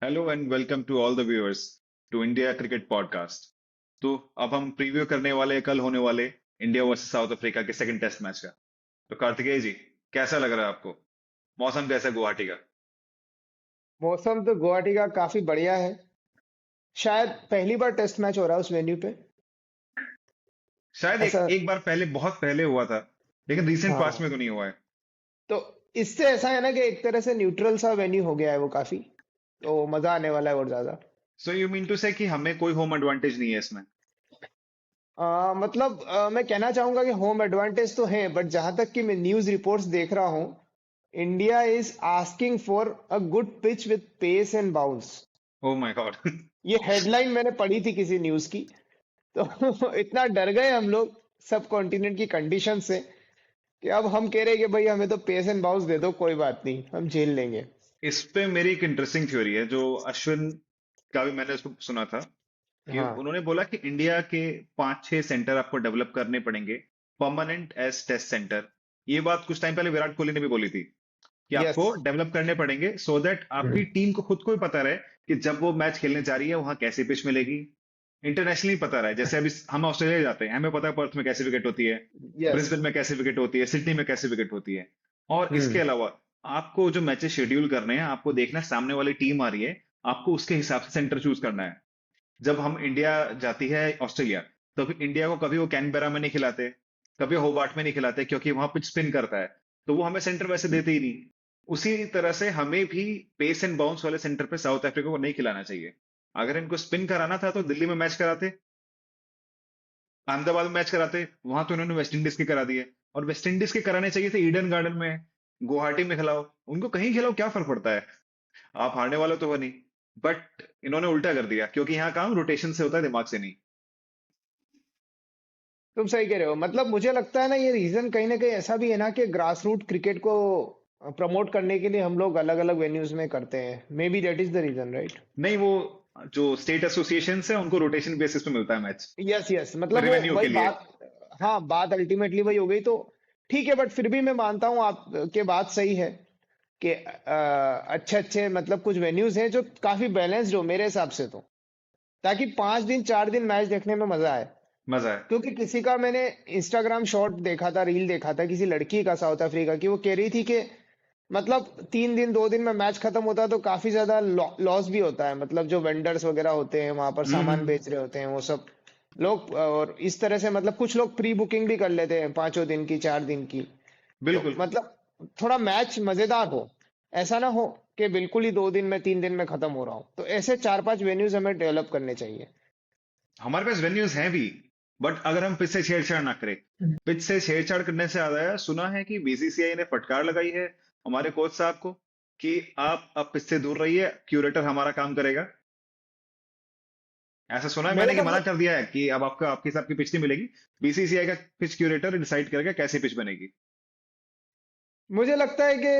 Hello and welcome to all the viewers to India cricket podcast. तो अब हम preview करने वाले हैं कल होने वाले इंडिया वर्सेस साउथ अफ्रीका के सेकंड टेस्ट मैच का। तो कार्तिकेय जी, कैसा लग रहा है आपको? मौसम कैसा है गुवाहाटी का? मौसम तो गुवाहाटी का काफी बढ़िया है। शायद पहली बार टेस्ट मैच हो रहा है उस वेन्यू पे। शायद एक ऐसा। एक बार पहले, बहुत पहले हुआ था, लेकिन रिसेंट पास्ट हाँ। में तो नहीं हुआ है। तो इससे ऐसा है ना कि एक तरह से न्यूट्रल सा वेन्यू हो गया है वो काफी। तो मजा आने वाला है और ज्यादा। सो यू मीन टू से कि हमें कोई होम एडवांटेज नहीं है इसमें? मतलब मैं कहना चाहूंगा कि होम एडवांटेज तो है, बट जहां तक कि मैं न्यूज रिपोर्ट्स देख रहा हूँ, India is asking for a good pitch with pace and bounce. Oh my god. ये हेडलाइन मैंने पढ़ी थी किसी न्यूज की। तो इतना डर गए हम लोग सब कॉन्टिनेंट की कंडीशन से कि अब हम कह रहे हैं कि भाई हमें तो पेस एंड बाउंस दे दो, कोई बात नहीं, हम झेल लेंगे। इस पे मेरी एक इंटरेस्टिंग थ्योरी है जो अश्विन का भी मैंने उसको सुना था, कि हाँ। उन्होंने बोला कि इंडिया के 5-6 सेंटर आपको डेवलप करने पड़ेंगे, परमानेंट एज टेस्ट सेंटर। ये बात कुछ टाइम पहले विराट कोहली ने भी बोली थी कि यस। आपको डेवलप करने पड़ेंगे सो दैट आपकी टीम को खुद को भी पता रहे कि जब वो मैच खेलने जा रही है वहां कैसी पिच मिलेगी। इंटरनेशनली पता रहे, जैसे अभी हम ऑस्ट्रेलिया जाते हैं, हमें पता है पर्थ में कैसी विकेट होती है, यस। ब्रिस्बेन में कैसी विकेट होती है, सिडनी में कैसी विकेट होती है। और इसके हम्म। अलावा आपको जो मैचेस शेड्यूल करने हैं, आपको देखना है सामने वाली टीम आ रही है, आपको उसके हिसाब से सेंटर चूज करना है। जब हम इंडिया जाती है ऑस्ट्रेलिया, तो फिर इंडिया को कभी वो कैनबेरा में नहीं खिलाते, कभी होबार्ट में नहीं खिलाते, क्योंकि वहां पिच स्पिन करता है, तो वो हमें सेंटर वैसे देते ही नहीं। उसी तरह से हमें भी पेस एंड बाउंस वाले सेंटर पे साउथ अफ्रीका को नहीं खिलाना चाहिए। अगर इनको स्पिन कराना था तो दिल्ली में मैच कराते, अहमदाबाद में मैच कराते, वहां तो उन्होंने वेस्ट इंडीज के करा दिए। और वेस्ट इंडीज के कराने चाहिए थे ईडन गार्डन में, गुवाहाटी में खिलाओ, उनको कहीं खिलाओ, क्या फर्क पड़ता है? आप हारने वाले तो हो नहीं। बट इन्होंने उल्टा कर दिया, क्योंकि यहाँ काम रोटेशन से होता है, दिमाग से नहीं। तुम सही कह रहे हो। मतलब मुझे लगता है ना, ये रीजन कहीं ना कहीं ऐसा भी है ना कि ग्रास रूट क्रिकेट को प्रमोट करने के लिए हम लोग अलग अलग वेन्यूज में करते हैं। Maybe that is the reason, right? नहीं, वो जो स्टेट एसोसिएशन है उनको रोटेशन बेसिस पे मिलता है मैच, यस यस, मतलब वो रेवेन्यू वही के लिए। बात। हाँ, बात अल्टीमेटली वही हो गई तो ठीक है। बट फिर भी मैं मानता हूँ आप के बात सही है कि अच्छे अच्छे मतलब कुछ वेन्यूज हैं जो काफी बैलेंस्ड हो मेरे हिसाब से, तो ताकि 5 दिन 4 दिन मैच देखने में मजा आए। मजा है। क्योंकि किसी का मैंने इंस्टाग्राम शॉर्ट देखा था, रील देखा था किसी लड़की का साउथ अफ्रीका की, वो कह रही थी कि मतलब 3 दिन 2 दिन में मैच खत्म होता है तो काफी ज्यादा लॉस भी होता है। मतलब जो वेंडर्स वगैरह होते हैं वहां पर सामान हम्म। बेच रहे होते हैं वो सब लोग, और इस तरह से मतलब कुछ लोग प्री बुकिंग भी कर लेते हैं 5 दिन की 4 दिन की। तो बिल्कुल। मतलब थोड़ा मैच मजेदार हो, ऐसा ना हो कि बिल्कुल ही 2 दिन में 3 दिन में खत्म हो रहा हो। तो ऐसे 4-5 वेन्यूज हमें डेवलप करने चाहिए। हमारे पास वेन्यूज हैं भी, बट अगर हम पिच से छेड़छाड़ ना करें। पिच से छेड़छाड़ करने से ज्यादा है, सुना है कि बीसीसीआई ने फटकार लगाई है हमारे कोच साहब को कि आप अब पिच से दूर रहिए, क्यूरेटर हमारा काम करेगा। ऐसा सुना है मेरे मैंने कि ख्याल मना से कर दिया है कि अब आपका आपके हिसाब की पिच नहीं मिलेगी, बीसीसीआई का पिच क्यूरेटर डिसाइड करेगा कैसी पिच बनेगी। मुझे लगता है कि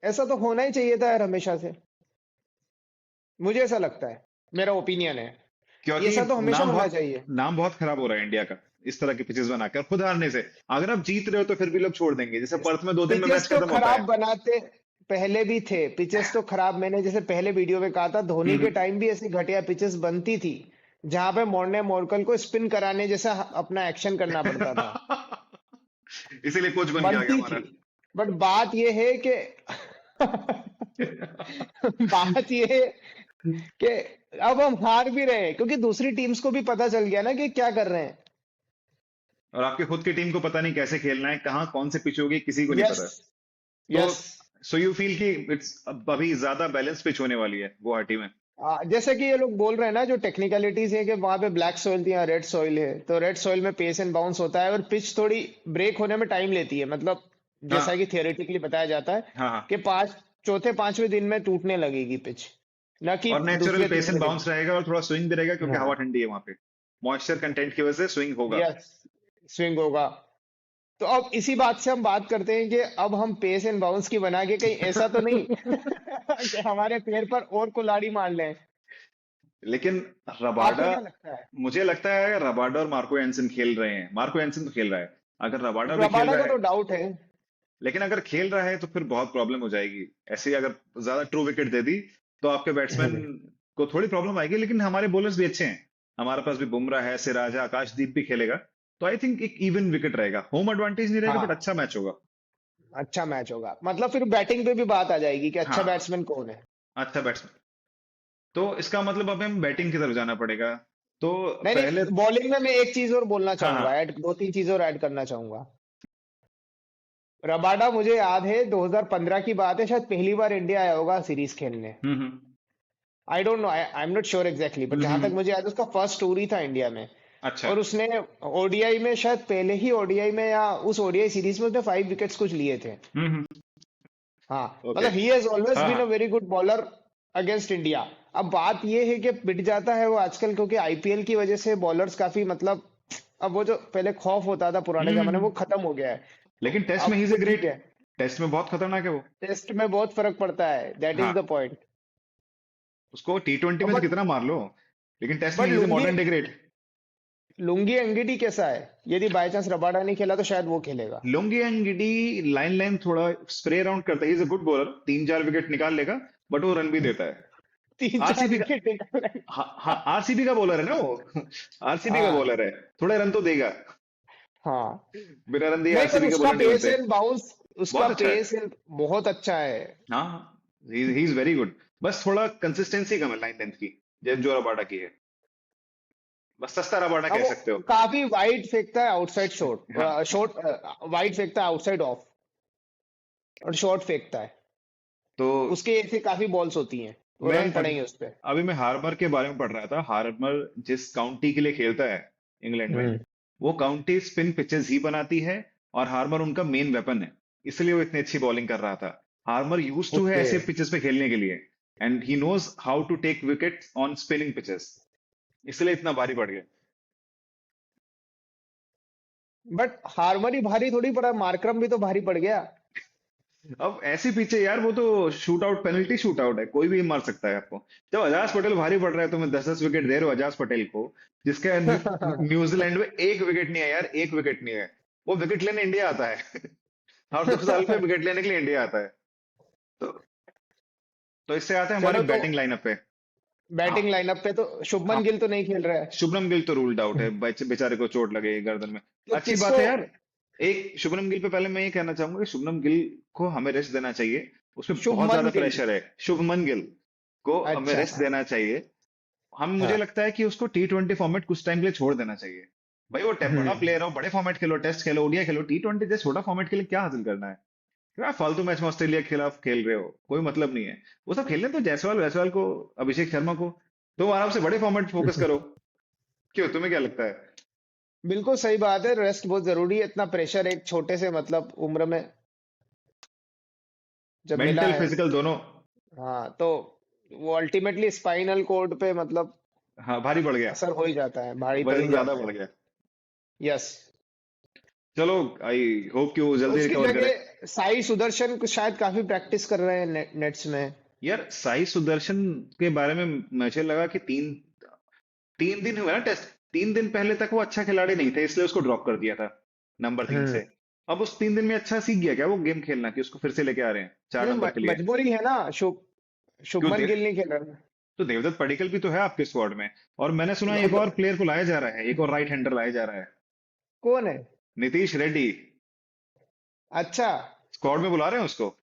ऐसा तो होना ही चाहिए था यार, हमेशा से। मुझे ऐसा लगता है, मेरा ओपिनियन है। क्योंकि ऐसा तो हमेशा नाम होना बहुत चाहिए। नाम बहुत खराब हो रहा है इंडिया का, इस तरह की पिचेस बनाकर खुद हारने से। अगर आप जीत रहे हो तो फिर भी लोग छोड़ देंगे, जैसे पर्थ में 2 दिन में पिचेस मैच तो खत्म होता खराब है। बनाते पहले भी थे। पिचेस तो खराब, मैंने जैसे पहले वीडियो में कहा था, धोनी के हम्म। टाइम भी ऐसी घटिया पिचेस बनती थी जहां पे मोर्ने मोरकल को स्पिन कराने जैसा अपना एक्शन करना पड़ता था। इसीलिए कोच बन के आ गया बनती हमारा। थी। बट बात यह है कि बात यह है कि अब हम हार भी रहे हैं क्योंकि दूसरी टीम्स को भी पता चल गया ना कि क्या कर रहे हैं। और आपके खुद की टीम को पता नहीं कैसे खेलना है, कहाँ कौन से पिच होगी, किसी को नहीं यस। पता। तो यस। सो यू फील कि इट्स अभी ज्यादा बैलेंस पिच होने वाली है गुवाहाटी में? जैसे कि ये लोग बोल रहे हैं ना, जो टेक्निकलिटीज है कि वहां पे ब्लैक सॉइल थी, यहाँ रेड सॉइल है, तो रेड सॉइल में पेस एंड बाउंस होता है और पिच थोड़ी ब्रेक होने में टाइम लेती है। मतलब जैसा कि हाँ थियोरेटिकली बताया जाता है हाँ हाँ। कि चौथे पांचवें दिन में टूटने लगेगी पिच, न कि और नेचुरल दूसरे पेस एंड तीसरे दिन बाउंस रहेगा और थोड़ा स्विंग भी रहेगा, में। क्योंकि हवा हाँ। ठंडी है वहां पे, मॉइस्चर कंटेंट की वजह से स्विंग होगा। यस। स्विंग होगा। तो अब इसी बात से हम बात करते हैं कि अब हम पेस एंड बाउंस की बना के कहीं ऐसा तो नहीं कि हमारे पैर पर और कुल्हाड़ी मार लें। लेकिन आपको रबाडा, क्या लगता है? मुझे लगता है अगर रबाडा और मार्को एंसन खेल रहे हैं, मार्को एंसन तो खेल रहा है, अगर रबाडा भी खेल रबाडा रहा का है, तो डाउट है। लेकिन अगर खेल रहा है तो फिर बहुत प्रॉब्लम हो जाएगी। ऐसे ही अगर ज्यादा ट्रू विकेट दे दी तो आपके बैट्समैन को थोड़ी प्रॉब्लम आएगी, लेकिन हमारे बॉलर्स भी अच्छे हैं। हमारे पास भी बुमराह है, सिराज है, आकाशदीप भी खेलेगा। तो आई थिंक एक इवन विकेट रहेगा, होम एडवांटेज नहीं रहेगा, बट हाँ, अच्छा मैच होगा। अच्छा मैच होगा। मतलब फिर बैटिंग पे भी बात आ जाएगी कि अच्छा हाँ, बैट्समैन कौन है। अच्छा बैट्समैन। तो इसका मतलब अब हमें बैटिंग की तरफ जाना पड़ेगा। तो नहीं पहले, नहीं, बॉलिंग में मैं एक चीज और बोलना हाँ हाँ। चाहूंगा, ऐड दो तीन चीज और ऐड करना चाहूंगा। रबाडा, मुझे याद है 2015 की बात है, शायद पहली बार इंडिया आया होगा सीरीज खेलने। Hmm. I don't know, I am not sure exactly, but जहां तक हम्म। मुझे याद है उसका फर्स्ट टूर ही था इंडिया में। अच्छा। और उसने ओडीआई में, शायद पहले ही ओडीआई में या उस ओडीआई सीरीज में उसने 5 विकेट्स कुछ लिए थे। हम्म। हाँ, ओके। मतलब ही हैज ऑलवेज हाँ बीन अ हाँ। Very good bowler against India. अब बात ये है कि पिट जाता है वो आजकल, क्योंकि आईपीएल की वजह से बॉलर्स काफी मतलब, अब वो जो पहले खौफ होता था पुराने जमाने में, हम्म। वो खत्म हो गया है। तो लेकिन टेस्ट में अब ही इज तो ए ठीक ग्रेट। है, टेस्ट में बहुत खतरनाक है वो। टेस्ट में बहुत फर्क पड़ता है, दैट इज हाँ, द पॉइंट। उसको टी20 में तो बट कितना मार लो, लेकिन टेस्ट में but he is a lungi modern day great. Lungi Ngidi कैसा है? यदि बाय चांस रबाडा नहीं खेला तो शायद वो खेलेगा। लोंगी एंगिडी लाइन लाइन थोड़ा स्प्रे अराउंड करता है, is a good bowler, 3-4 wicket निकाल लेगा, बट वो रन भी देता है। तीन चार आरसीबी का, विकेट निकाला। हाँ हाँ, आरसीबी का बॉलर है ना वो। आरसीबी का हाँ बॉलर है, थोड़े रन तो देगा। हाँ। बिना रन दिए नहीं, पर आरसीबी के उसका बॉलर नहीं पेस बनते। एंड बाउंस, उसका बहुत अच्छा है। पेस बहुत अच्छा है। हाँ, ही इज वेरी गुड। बस थोड़ा कंसिस्टेंसी कम है लाइन लेंथ की, जैसे जो रबाडा की है। बस सस्ता रबाडा अब कह वो सकते हो। काफी वाइड फेंकता है आउटसाइड शॉट, हाँ। शॉट वाइड फेंकता है आउटसाइड ऑफ, और शॉट फेंकता है। तो उसके ऐसे काफी बॉल्स होती हैं, तो मैं रन अभी पड़ेंगे उस पे। अभी मैं हार्मर के बारे में पढ़ रहा था। हार्मर जिस काउंटी के लिए खेलता है इंग्लैंड में, हम्म। वो काउंटी स्पिन पिचेस ही बनाती है, और हार्मर उनका मेन वेपन है। इसलिए वो इतनी अच्छी बॉलिंग कर रहा था। हार्मर यूज टू है ओके। ऐसे पिचेस पे खेलने के लिए, and he knows how to take wicket on spinning pitches, इसलिए इतना भारी पड़ गया। बट हार्मर ही भारी थोड़ी पड़ा, मार्करम भी तो भारी पड़ गया। अब ऐसे पीछे यार, वो तो shoot out, penalty shoot out है, कोई भी मार सकता है आपको। जब अजाज पटेल भारी पड़ रहा है, तो मैं 10-10 विकेट दे रहे हो अजाज पटेल को, जिसका न्यूजीलैंड में एक विकेट नहीं है यार, एक विकेट नहीं है। वो विकेट लेने इंडिया आता है। हर 2 साल में विकेट लेने के लिए इंडिया आता है। तो तो इससे आते हैं हमारी चलो, तो बैटिंग लाइनअप पे। हाँ, बैटिंग लाइनअप पे तो शुभमन आप, गिल तो नहीं खेल रहा है। शुभमन गिल तो रूल्ड आउट है, बेचारे को चोट लगे गर्दन में। तो अच्छी बात किसको? है यार। एक शुभमन गिल पे पहले मैं ये कहना चाहूंगा कि शुभमन गिल को हमें रेस्ट देना चाहिए। उसपे बहुत शुभमन ज्यादा गिल। प्रेशर है। शुभमन गिल को हमें अच्छा। रेस्ट देना चाहिए। हम, मुझे हाँ। लगता है कि उसको टी20 फॉर्मेट कुछ टाइम के लिए छोड़ देना चाहिए। भाई वो बड़ा हम्म। प्लेयर हो, बड़े फॉर्मेट खेलो, टेस्ट खेलो, ओडीआई खेलो, टी20 जैसे छोटा फॉर्मेट के लिए क्या हासिल करना है? क्या फालतू मैच में ऑस्ट्रेलिया के खिलाफ खेल रहे हो, कोई मतलब नहीं है। वो सब खेलने तो जायसवाल वैसवाल को, अभिषेक शर्मा को। तो आराम से बड़े फॉर्मेट फोकस करो। क्यों, तुम्हें क्या लगता है? बिल्कुल सही बात है, रेस्ट बहुत जरूरी है। इतना प्रेशर एक छोटे से मतलब उम्र में जब मिला मेंटल है। फिजिकल दोनों। हाँ, तो वो अल्टीमेटली स्पाइनल कोड पे मतलब हाँ, भारी पड़ गया। असर हो ही जाता है, भारी पड़ ही वजन ज्यादा जाता है। बढ़ गया। यस। चलो, आई होप कि वो जल्दी उसकी रिकवर करे। जगह साई सुदर्शन को शायद काफी प्रैक्टिस कर रहे हैं नेट्स में। यार, साई सुदर्शन के बारे में मुझे लगा कि तीन 3 दिन हुए ना टेस्ट, 3 दिन पहले तक वो अच्छा खिलाड़ी नहीं थे, इसलिए उसको ड्रॉप कर दिया था नंबर 3 हम्म। से। अब उस 3 दिन में अच्छा सीख गया क्या वो गेम खेलना, कि उसको फिर से लेके आ रहे हैं चार नहीं, नंबर के लिए? मजबूरी है ना। क्यों शुभमन देव गिल नहीं खेल रहा। तो देवदत्त पडिक्कल भी तो है आपके स्क्वाड में। और मैंने सुना है एक और प्लेयर को लाया जा रहा है, एक और राइट हैंडर लाया जा रहा है। कौन है? नीतीश रेड्डी। अच्छा। स्क्वाड में बुला रहे हैं उसको।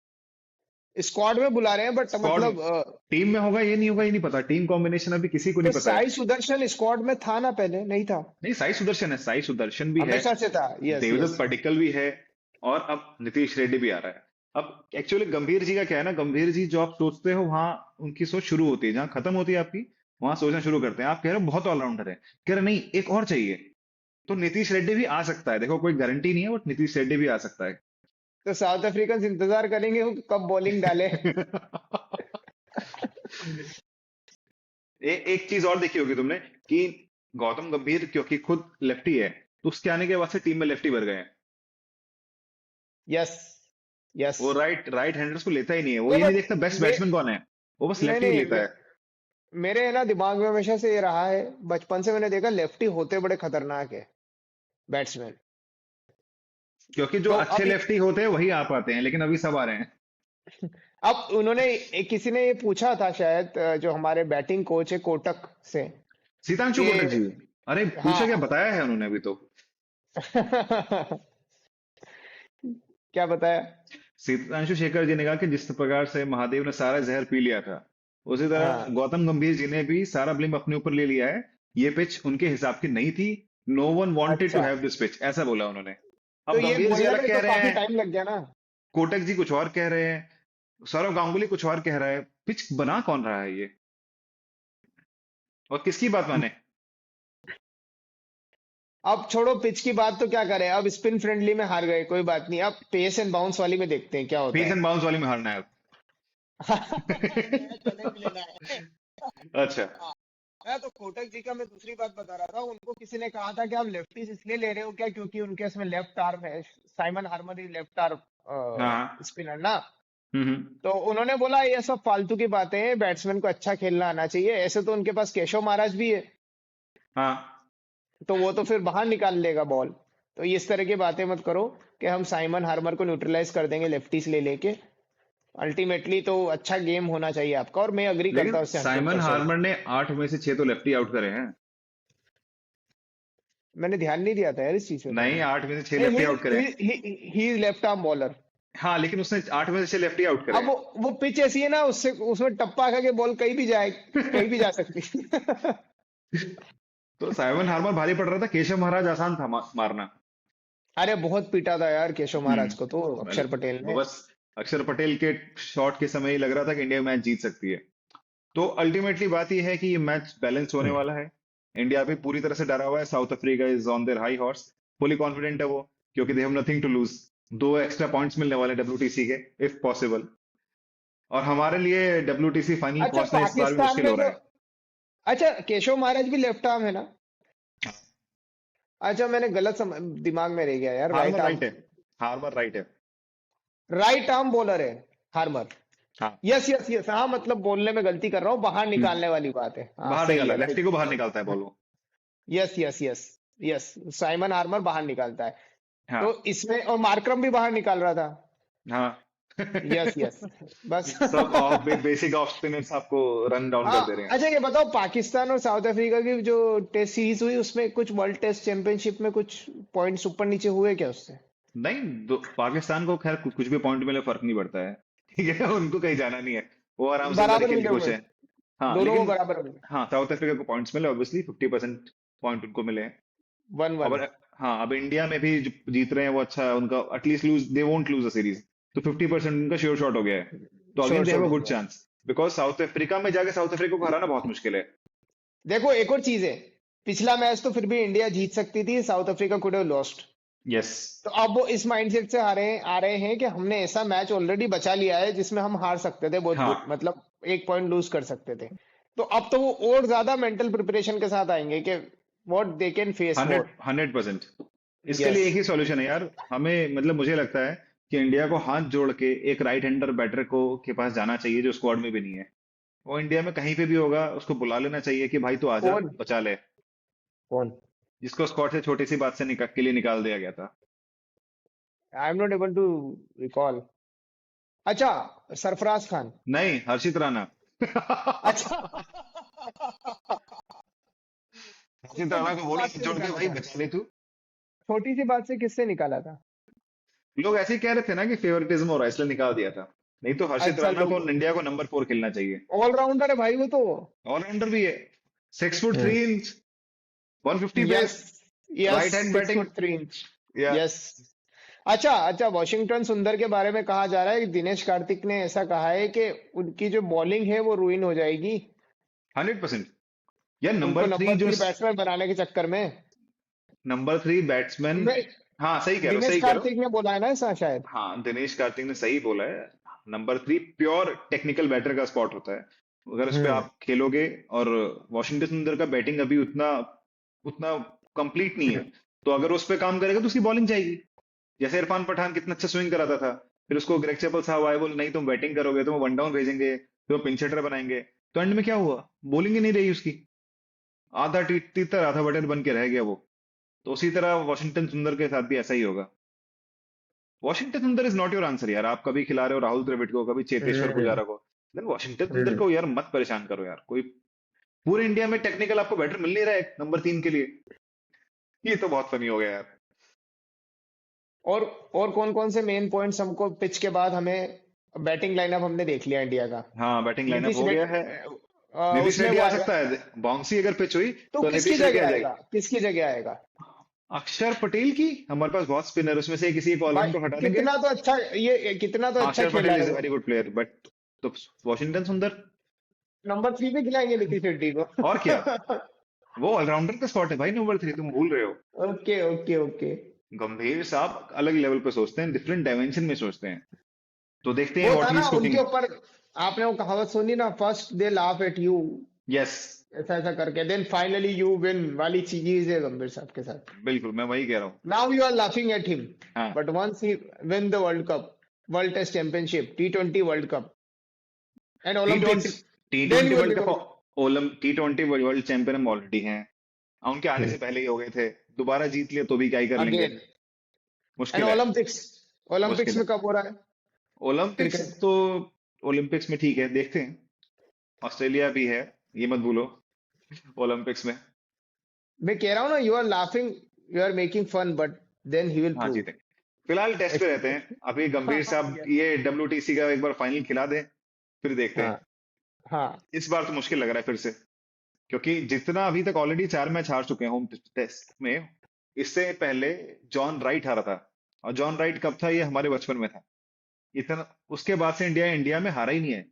स्क्वाड में बुला रहे हैं, बट स्क्वाड, मतलब टीम में होगा ये नहीं होगा, ये नहीं पता। टीम कॉम्बिनेशन अभी किसी को तो नहीं पता है। साई सुदर्शन स्क्वाड में था ना, पहले नहीं था? नहीं, साई सुदर्शन है, साई सुदर्शन भी है, हमेशा से था। Yes Devdutt yes. पडिक्कल भी है, और अब नीतीश रेड्डी भी आ रहा है। अब एक्चुअली गंभीर जी का क्या है ना, गंभीर जी जो आप सोचते हो वहां उनकी सोच शुरू होती है, जहां खत्म होती है आपकी, वहां सोचना शुरू करते हैं। आप कह रहे हो बहुत ऑलराउंडर है, कह रहे नहीं एक और चाहिए। तो नीतीश रेड्डी भी आ सकता है, देखो कोई गारंटी नहीं है, बट नीतीश रेड्डी भी आ सकता तो साउथ अफ्रीकन इंतजार करेंगे वो कब बॉलिंग डाले। है। एक चीज और देखी होगी तुमने, कि गौतम गंभीर क्योंकि खुद लेफ्टी है, तो उसके आने के बाद से टीम में लेफ्टी भर गए हैं। Yes yes. वो राइट राइट हैंडर्स को लेता ही नहीं है, वो नहीं, ये नहीं बट देखता बेस्ट मे बैट्समैन कौन है, वो बस नहीं लेफ्टी ही नहीं, लेता है। मेरे है ना दिमाग में हमेशा से ये रहा है, बचपन से मैंने देखा लेफ्टी होते बड़े खतरनाक है बैट्समैन। क्योंकि जो तो अच्छे अब लेफ्टी होते हैं वही आ पाते हैं, लेकिन अभी सब आ रहे हैं। अब उन्होंने किसी ने ये पूछा था शायद जो हमारे बैटिंग कोच है कोटक से सीतांशु कि कोटक जी। अरे पूछा क्या, हाँ बताया है उन्होंने अभी तो। क्या बताया। सीतांशु शेखर जी ने कहा कि जिस प्रकार से महादेव ने सारा जहर पी लिया था, उसी तरह हाँ गौतम गंभीर जी ने भी सारा ब्लेम अपने ऊपर ले लिया है। ये पिच उनके हिसाब की नहीं थी। नो वन वांटेड टू अच्छा, हैव दिस पिच, ऐसा बोला उन्होंने। तो अब ये गंभीर जी बोलने अलग में कह तो रहे काफी हैं, टाइम लग गया ना। कोटक जी कुछ और कह रहे हैं, सौरव गांगुली कुछ और कह रहा है। पिच बना कौन रहा है ये, और किसकी बात माने। अब छोड़ो पिच की बात, तो क्या करें, अब स्पिन फ्रेंडली में हार गए, कोई बात नहीं, अब पेस एंड बाउंस वाली में देखते हैं क्या होता पेस है। एंड बाउंस वाली में हारना है नया चैलेंज अब। लेना है। अच्छा। हाँ, मैं तो कोटक जी का मैं दूसरी बात बता रहा था, उनको किसी ने कहा था कि आप लेफ्टीज इसलिए ले रहे हो क्या क्योंकि उनके इसमें लेफ्ट आर्म है, साइमन हार्मर ही लेफ्ट हाँ आर्म हाँ। स्पिनर ना। हम्म। तो उन्होंने बोला ये सब फालतू की बातें हैं, बैट्समैन को अच्छा खेलना आना चाहिए, ऐसे तो उनके पास केशव महाराज भी है, हाँ, तो वो तो फिर बाहर निकाल लेगा बॉल। तो इस तरह की बातें मत करो कि हम साइमन हार्मर को न्यूट्रलाइज कर देंगे लेफ्टीज ले लेके। अल्टीमेटली तो अच्छा गेम होना चाहिए आपका, और मैं अग्री करता लेकिन हूँ उससे हंड्रेड साइमन परसेंट हार्मर ने 8 में से 6 तो लेफ्टी आउट करे हैं। मैंने ध्यान नहीं दिया था यार इस चीज पे तो। नहीं, 8 में से 6 नहीं, लेफ्टी आउट करे हैं। He is left arm bowler. हाँ, लेकिन उसने 8 में से 6 लेफ्टी आउट करे अब हैं। वो पिच ऐसी है ना, उससे उसमें टप्पा खा के बॉल कहीं भी जाए, कहीं भी जा सकती है। तो साइमन हार्मर भारी पड़ रहा था, केशव महाराज आसान था मारना। अरे बहुत पीटा था यार केशव महाराज को तो वेल, अक्षर पटेल वो ने। बस अक्षर पटेल के शॉट के समय ही लग रहा था कि इंडिया मैच जीत सकती है। तो अल्टीमेटली बात यह है कि ये मैच बैलेंस होने वाला है। इंडिया भी पूरी तरह से डरा हुआ है, South Africa is on their high horse. Fully confident है वो, क्योंकि they have nothing to lose. 2 extra points मिलने वाले डब्ल्यूटीसी के, इफ पॉसिबल। और हमारे लिए डब्ल्यूटीसी फाइनल अच्छा पहुंचना इस बार भी पाकिस्तान मुश्किल में हो रहा जो, है। अच्छा केशव महाराज भी लेफ्ट आर्म है ना। अच्छा मैंने गलत दिमाग में रह गया यार, हार्मर राइट आर्म, राइट है। हार्मर राइट है। राइट आर्म बॉलर है हार्मर। हाँ। यस यस यस, हाँ मतलब बोलने में गलती कर रहा हूँ, बाहर हम्म, निकालने वाली बात है, हाँ बाहर सही निकाला, है लेफ्टी राइट। को बाहर निकालता है बॉल वो। Yes yes yes yes, Simon Harmer बाहर निकालता है। हाँ तो इसमें और मार्करम भी बाहर निकाल रहा था। हाँ। यस यस, बस। सब ऑफ बेसिक ऑफ स्पिनर्स आपको रन डाउन कर हाँ, दे रहे हैं। अच्छा ये बताओ पाकिस्तान और साउथ अफ्रीका की जो टेस्ट सीरीज हुई उसमें कुछ वर्ल्ड टेस्ट चैंपियनशिप में कुछ पॉइंट्स ऊपर नीचे हुए क्या उससे। नहीं, पाकिस्तान को खैर कुछ भी पॉइंट मिले फर्क नहीं पड़ता है। ठीक है, उनको कहीं जाना नहीं है। वो आराम से उधर ही बराबर खेल के मिले खुश हुए, है। हाँ दोनों को लेकिन, बराबर मिले। हाँ साउथ अफ्रीका को पॉइंट्स मिले, ऑब्वियसली 50% पॉइंट उनको मिले हैं। 1-1। अब, हाँ अब इंडिया में भी जो जीत रहे हैं वो अच्छा है उनका, at least lose they won't lose a series. तो 50% उनका श्योर शॉट हो गया है। तो again short they have shot a हो गुड गया। चांस, बिकॉज साउथ अफ्रीका में जाके साउथ अफ्रीका को हराना बहुत मुश्किल है। देखो एक और चीज है, पिछला मैच तो फिर भी इंडिया जीत सकती थी, south Africa could have lost. Yes. तो अब वो इस माइंडसेट से आ रहे हैं कि हमने ऐसा मैच ऑलरेडी बचा लिया है जिसमें हम हार सकते थे बहुत हाँ, मतलब एक पॉइंट लूज कर सकते थे। तो अब तो वो और ज्यादा मेंटल प्रिपरेशन के साथ आएंगे कि what they can face hundred more. 100%। इसके यस, लिए एक ही सॉल्यूशन है यार, हमें मतलब मुझे लगता है कि इंडिया को हाथ जोड़ के एक राइट हैंडर बैटर को के पास जाना चाहिए, जो स्क्वाड में भी नहीं है। वो इंडिया में कहीं पे भी होगा, उसको बुला लेना चाहिए कि भाई तू आजा कौन बचा ले। कौन। जिसको स्क्वाड से छोटी सी बात से के लिए निकाल दिया गया था। I am not able to recall. अच्छा, सरफराज खान। नहीं, हर्षित राणा। अच्छा। हर्षित उसको राणा को किस बोलो बात हाथ से जोड़ के निकाला भाई था, बचा ले तू। छोटी सी बात से किससे निकाला था। लोग ऐसे ही कह रहे थे ना कि फेवरेटिज्म हो रहा है इसलिए निकाल दिया था। नहीं तो हर्षित अच्छा राणा को लोग, इंडिया को नंबर 4 खेलना चाहिए। ऑलराउंडर है भाई वो तो। ऑलराउंडर भी है। 6 foot 3 inch, 150 yes pace, yes, right hand six batting. Foot three inch या यस। अच्छा अच्छा, वॉशिंगटन सुंदर के बारे में कहा जा रहा है कि दिनेश कार्तिक ने ऐसा कहा है कि उनकी जो बॉलिंग है वो रुइन हो जाएगी 100%। यार उनको नंबर थ्री नंबर जो 3 बैट्समैन बनाने के चक्कर में। Number 3 batsman. मैं, हाँ सही कह रहे हो, दिनेश सही कह रहे हो। कार्तिक ने बोला है ना ऐसा शायद। हाँ दिनेश कार्तिक ने सही बोला है। नंबर 3 प्योर टेक्निकल बैटर का स्पॉट होता है। अगर उस पे हम्म। आप खेलोगे, और वॉशिंगटन सुंदर का बैटिंग अभी उतना उतना कंप्लीट नहीं है। तो अगर उस पे काम करेगा तो उसकी बॉलिंग जाएगी। जैसे इरफान पठान कितना अच्छा स्विंग कराता था, फिर उसको ग्रेग चैपल साहब आए, बोले नहीं तुम बैटिंग करोगे तो वन डाउन भेजेंगे, तो पिंच हिटर बनाएंगे। तो एंड में क्या हुआ, बॉलिंग ही नहीं रही उसकी। आधा तीतर आधा बटन बन के रह गया वो। तो उसी तरह वॉशिंगटन सुंदर के साथ भी ऐसा ही होगा। वॉशिंगटन सुंदर इज नॉट योर आंसर यार। आप कभी खिला रहे हो राहुल द्रविड़ को, कभी चेतेश्वर हम्म पुजारा को, देन वॉशिंगटन सुंदर हम्म। को यार मत परेशान करो यार। कोई पूरे इंडिया में टेक्निकल आपको बैटर मिल नहीं रहा है नंबर 3 के लिए। ये तो बहुत फनी हो गया यार। और और कौन कौन से मेन पॉइंट्स हमको पिच के बाद हमें, बैटिंग लाइनअप हमने देख लिया इंडिया का। हाँ, बैटिंग लाइनअप नीतीश हो गया है। रेड्डी नीतीश उसमें रेड्डी वो आ आएगा सकता है, बाउंसी अगर पिच हुई तो तो किसकी नीतीश रेड्डी आ जगह जाएगा। आएगा, किसकी जगह आएगा? अक्षर पटेल की, हमारे पास बहुत स्पिनर, उसमें से किसी एक भाई ऑलराउंडर को हटा देंगे। कितना तो अच्छा, ये कितना तो अच्छा अक्षर खेला पटेल है इज अ वो। वेरी गुड प्लेयर, बट तो वॉशिंगटन सुंदर। नंबर 3 पे खिलाएंगे नीतीश रेड्डी को। और क्या, वो ऑलराउंडर का स्पॉट है भाई नंबर 3, तुम भूल रहे हो। Okay okay okay. गंभीर साहब अलग लेवल पे सोचते हैं, डिफरेंट डायमेंशन में सोचते हैं। तो देखते हैं वो व्हाट था ही ना इज उनके कुकिंग। ऊपर, आपने वो कहावत सुनी ना, first they laugh at you, yes, ऐसा ऐसा करके, देन फाइनली यू विन वाली चीज है गंभीर साहब के साथ। बिल्कुल मैं वही कह रहा हूँ। Now you are laughing at him, हाँ, but once he win the world cup, world test championship, T20 world cup and T twenty Olympics, T then twenty you will world cup, become T20 world champion हम already हैं। उनके आने से पहले ही हो गए थे। दोबारा जीत लिए तो भी क्या ही कर लेंगे। अगेन। एंड मुश्किल है। ओलंपिक्स, ओलंपिक्स मुश्किल में है। कब हो रहा है ओलंपिक्स क्रिकेट? तो, ओलंपिक्स में ठीक है, देखते हैं। ऑस्ट्रेलिया भी है, ये मत भूलो ओलंपिक्स में। मैं कह रहा हूँ ना, you are laughing, you are making fun, but then he will हाँ, प्रूव। जीतेंगे। फिलहाल टेस्ट पे रहते हैं अभी। गंभीर साहब ये WTC का एक बार फाइनल खिला दें, फिर देखते हाँ हैं। हाँ। इस बार तो मुश्किल लग रहा है फिर से, क्योंकि जितना अभी तक ऑलरेडी 4 मैच हार चुके हैं होम टेस्ट में। इससे पहले जॉन राइट हारा था, और जॉन राइट कब था, ये हमारे बचपन में था। इतना उसके बाद से इंडिया इंडिया में हारा ही नहीं है।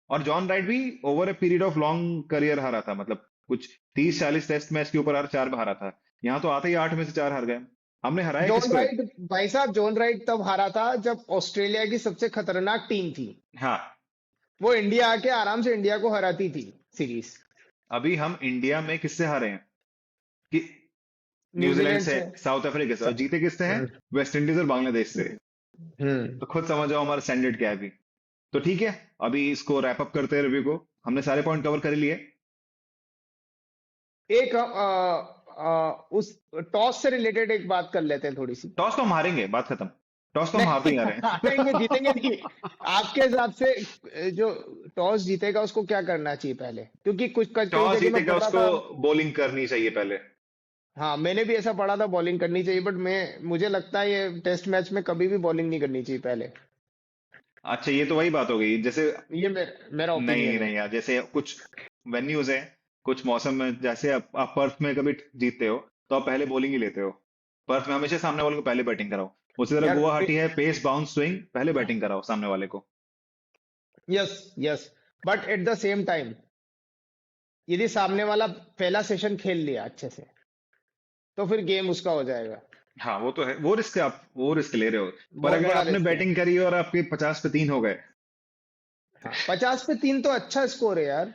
और जॉन राइट भी over a period of long career हारा था, मतलब कुछ 30-40 टेस्ट मैच के ऊपर हर 4 में हारा था। यहाँ तो आते ही 8 में से 4 हार गए। हमने हराया जॉन किसको है? राइट, भाई साहब जॉन राइट तब हारा था जब ऑस्ट्रेलिया की सबसे खतरनाक टीम थी, हाँ, वो इंडिया आके आराम से इंडिया को हराती थी सीरीज। अभी हम इंडिया में किससे हारे हैं? कि न्यूजीलैंड न्यूजीलैंड से, से। साउथ अफ्रीका से, और जीते किससे हैं? हम्म वेस्ट इंडीज और बांग्लादेश से। हम्म। तो खुद समझ जाओ हमारा स्टैंडर्ड क्या है अभी। तो ठीक है, अभी इसको रैप अप करते हैं रिव्यू को। हमने सारे पॉइंट कवर कर लिए। एक उस टॉस से रिलेटेड एक बात कर लेते हैं थोड़ी सी। टॉस तो हम हारेंगे, बात खत्म। टॉस तो हम हारते नहीं, ही आ रहे हारेंगे जीतेंगे हैं। नहीं। आपके हिसाब से जो टॉस जीतेगा उसको क्या करना चाहिए पहले, क्योंकि कुछ कई टॉस जगह मैं जीतेगा पढ़ रहा उसको था। बॉलिंग करनी चाहिए पहले। हाँ मैंने भी ऐसा पढ़ा था, बॉलिंग करनी चाहिए, बट मैं, मुझे लगता है ये टेस्ट मैच में कभी भी बॉलिंग नहीं करनी चाहिए पहले। अच्छा, ये तो वही बात हो गई जैसे। ये मेरा नहीं ओपिनियन है। नहीं यार, जैसे कुछ वेन्यूज हैं, कुछ मौसम में, जैसे आप पर्थ में कभी जीतते हो तो आप पहले बॉलिंग ही लेते हो। पर्थ में हमेशा सामने वाले को पहले बैटिंग कराओ। उसी तरह यार गुवाहाटी है, पेस बाउंस स्विंग, पहले बैटिंग कराओ सामने वाले को। Yes yes, but at the same time यदि सामने वाला पहला सेशन खेल लिया अच्छे से, तो फिर गेम उसका हो जाएगा। हाँ, वो तो है, वो रिस्क आप वो रिस्क ले रहे हो। पर बहुत अगर बड़ा आपने रिस्क है। बैटिंग करी और आपके 50 पे 3 हो गए। हाँ 50 पे 3 तो अच्छा स्कोर है यार।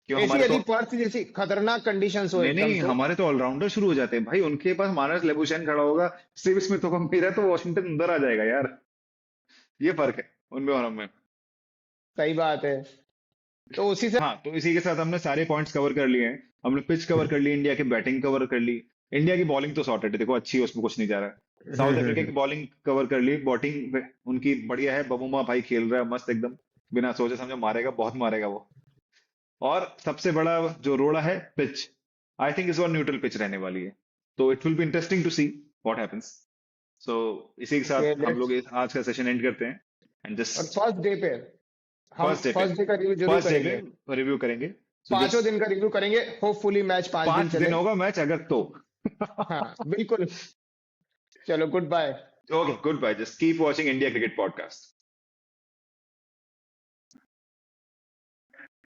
क्यों, ऐसी हमारे तो, यदि पर्थ जैसी खतरनाक कंडीशंस हो नहीं एकदम नहीं, से। हमारे तो ऑलराउंडर शुरू हो जाते हैं भाई। उनके पास मानस लेबुशैन खड़ा होगा, स्टीव स्मिथ होगा, मेरा तो वॉशिंगटन अंदर आ जाएगा यार। ये फर्क है उनमें और हमें। सही बात है। तो उसी से हाँ, तो इसी के साथ हमने सारे पॉइंट्स कवर कर लिए हैं। हमने पिच कवर कर ली, इंडिया की बैटिंग कवर कर ली। इंडिया की बॉलिंग तो सॉर्टेड है, देखो अच्छी है, उसमें कुछ नहीं जा रहा है। साउथ अफ्रीका की बॉलिंग कवर कर ली, बॉटिंग उनकी बढ़िया है। बबूमा भाई खेल रहा है मस्त एकदम, बिना सोचे समझे मारेगा, बहुत मारेगा वो। और सबसे बड़ा जो रोड़ा है, पिच। आई थिंक इस बार न्यूट्रल पिच रहने वाली है, तो it will be interesting to see what happens. So इसी के ओके साथ हम लोग आज का सेशन एंड करते हैं। एंड और जस्ट फर्स्ट डे पे हम फर्स्ट डे पे फर्स्ट डे का रिव्यू जरूर फर्स्ट डे करेंगे। पे रिव्यू करेंगे। सो 5 दिन जस्ट का रिव्यू करेंगे, होपफुली मैच 5 दिन 5 दिन चले। होगा मैच अगर तो। हाँ बिल्कुल। चलो goodbye. Okay, goodbye. Just keep watching India Cricket Podcast.